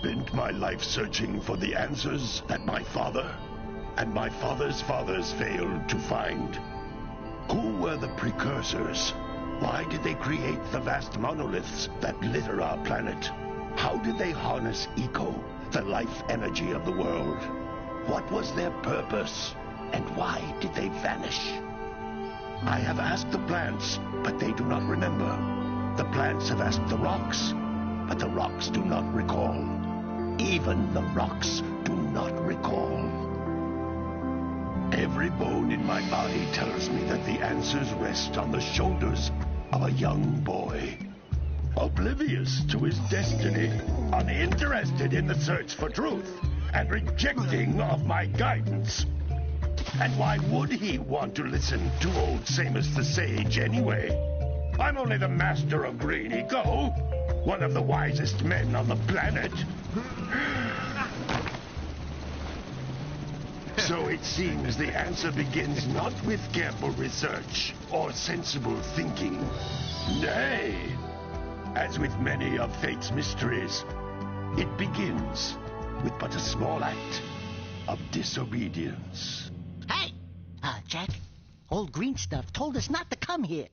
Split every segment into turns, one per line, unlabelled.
spent my life searching for the answers that my father and my father's fathers failed to find. Who were the precursors? Why did they create the vast monoliths that litter our planet? How did they harness eco, the life energy of the world? What was their purpose? And why did they vanish? I have asked the plants, but they do not remember. The plants have asked the rocks, but the rocks do not recall. Even the rocks do not recall. Every bone in my body tells me that the answers rest on the shoulders of a young boy. Oblivious to his destiny, uninterested in the search for truth, and rejecting of my guidance. And why would he want to listen to old Samus the Sage anyway? I'm only the master of green eco, one of the wisest men on the planet. So it seems the answer begins not with careful research or sensible thinking. Nay, as with many of fate's mysteries, it begins with but a small act of disobedience.
Hey! Jack, old green stuff told us not to come here.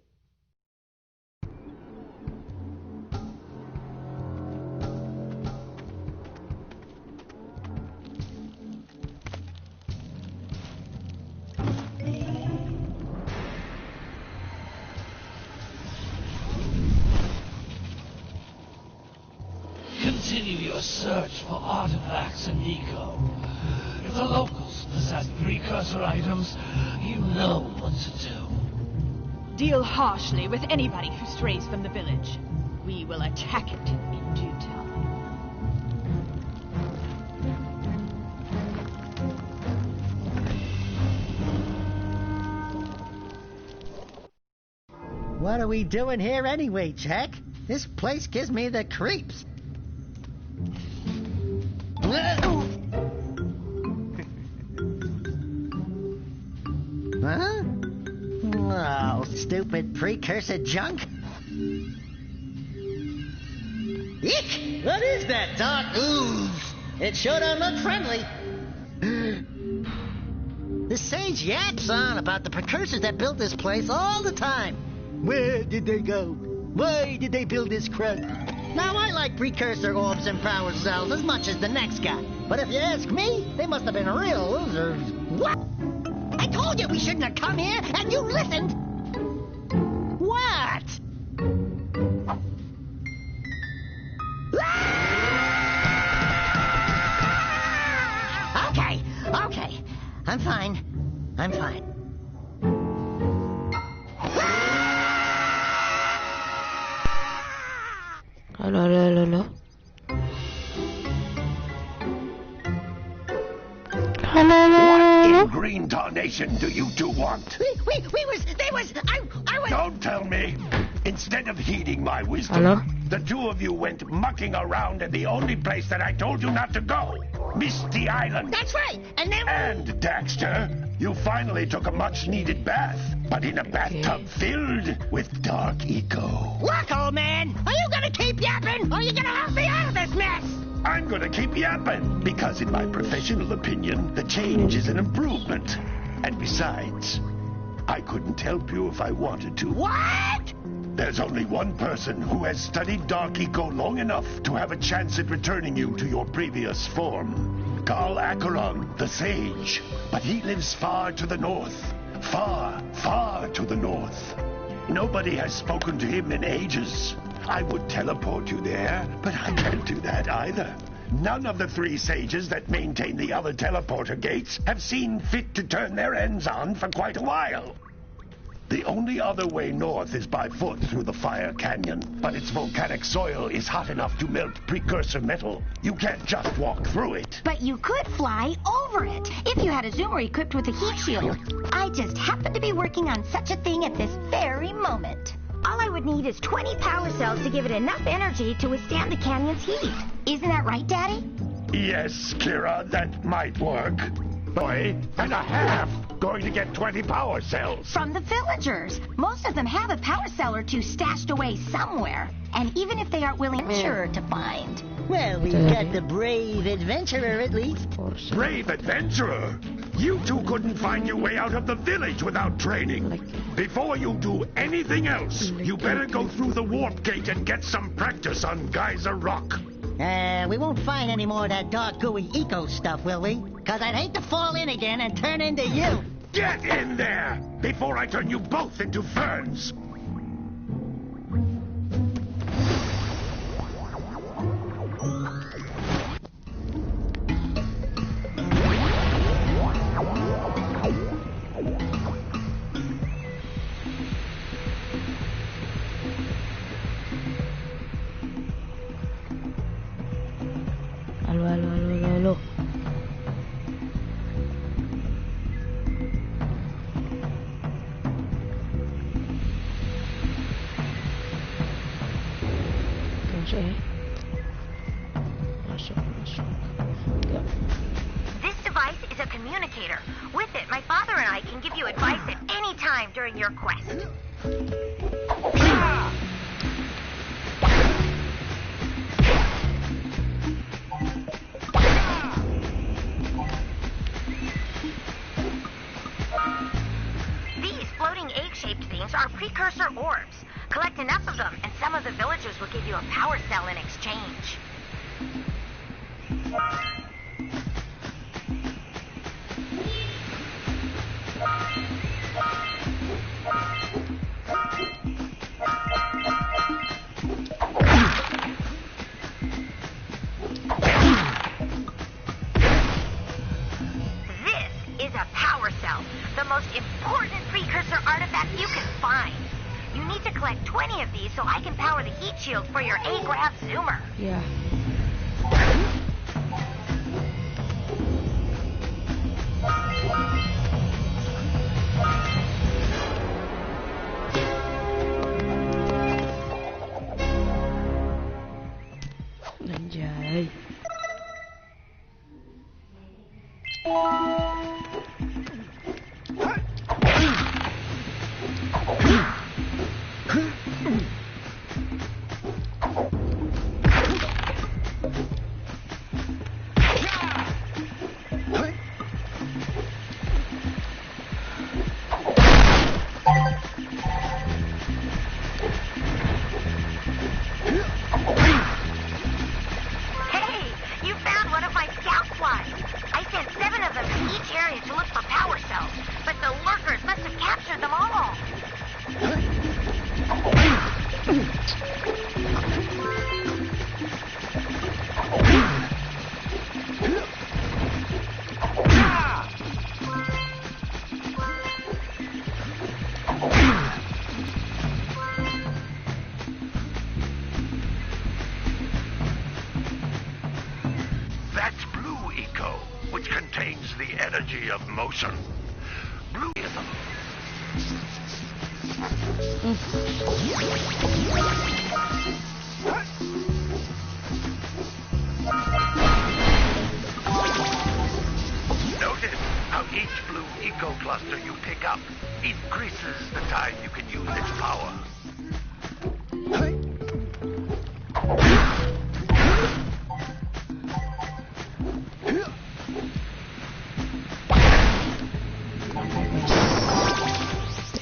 Continue your search for artifacts and eco. If the locals possess precursor items, you know what to do.
Deal harshly with anybody who strays from the village. We will attack it in due time.
What are we doing here anyway, Jack? This place gives me the creeps. Huh? Oh, stupid precursor junk. Eek! What is that dark ooze? It sure don't look friendly. The sage yaps on about the precursors that built this place all the time. Where did they go? Why did they build this crap? Now, I like precursor orbs and power cells as much as the next guy. But if you ask me, they must have been real losers. What? I told you we shouldn't have come here, and you listened! What? Okay. I'm fine.
Hello.
What in green tarnation do you two want?
They was, I was...
Don't tell me. Instead of heeding my wisdom,
Hello?
the two of you went mucking around in the only place that I told you not to go. Misty Island.
That's right, and then...
And, Daxter, you finally took a much-needed bath, but in a bathtub filled with dark eco.
Look, old man, are you gonna keep yapping, or are you gonna help me out of this mess?
I'm gonna keep yapping, because in my professional opinion, the change is an improvement. And besides, I couldn't help you if I wanted to.
What?
There's only one person who has studied Dark Eco long enough to have a chance at returning you to your previous form. Carl Acheron, the Sage. But he lives far to the north. Far to the north. Nobody has spoken to him in ages. I would teleport you there, but I can't do that either. None of the three sages that maintain the other teleporter gates have seen fit to turn their ends on for quite a while. The only other way north is by foot through the Fire Canyon, but its volcanic soil is hot enough to melt precursor metal. You can't just walk through it.
But you could fly over it, if you had a zoomer equipped with a heat shield. I just happen to be working on such a thing at this very moment. All I would need is 20 power cells to give it enough energy to withstand the canyon's heat. Isn't that right, Daddy?
Yes, Kira, that might work. Boy and a half. going to get 20 power cells?
From the villagers. Most of them have a power cell or two stashed away somewhere. And even if they aren't willing, sure to find.
Well, we've got the brave adventurer at least.
Brave adventurer? You two couldn't find your way out of the village without training. Before you do anything else, you better go through the warp gate and get some practice on Geyser Rock.
We won't find any more of that dark, gooey eco stuff, will we? Because I'd hate to fall in again and turn into you.
Get in there before I turn you both into ferns.
Halo. Masuk. Yep.
This device is a communicator. With it, my father and I can give you advice at any time during your quest. These floating egg-shaped things are precursor orbs. Collect enough of them, and some of the villagers will give you a power cell in exchange. This is a power cell, the most important precursor artifact you can find. You need to collect 20 of these so I can power the heat shield for your A-graph zoomer.
Ya. Anjay.
Hey, you found one of my scout flies. I sent 7 of them to each area to look for power cells, but the lurkers must have captured them all.
That's blue eco, which contains the energy of motion. Blue Notice how each blue eco cluster you pick up increases the time you can use its power.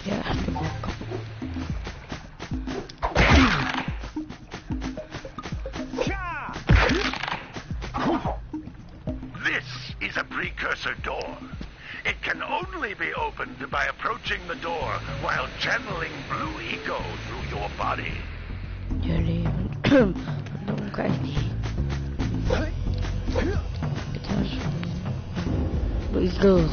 Ya, dibokap.
This is a precursor door. It can only be opened by approaching the door while channeling blue eco through your body.
Jadi untuk buka ini kita harus begitu.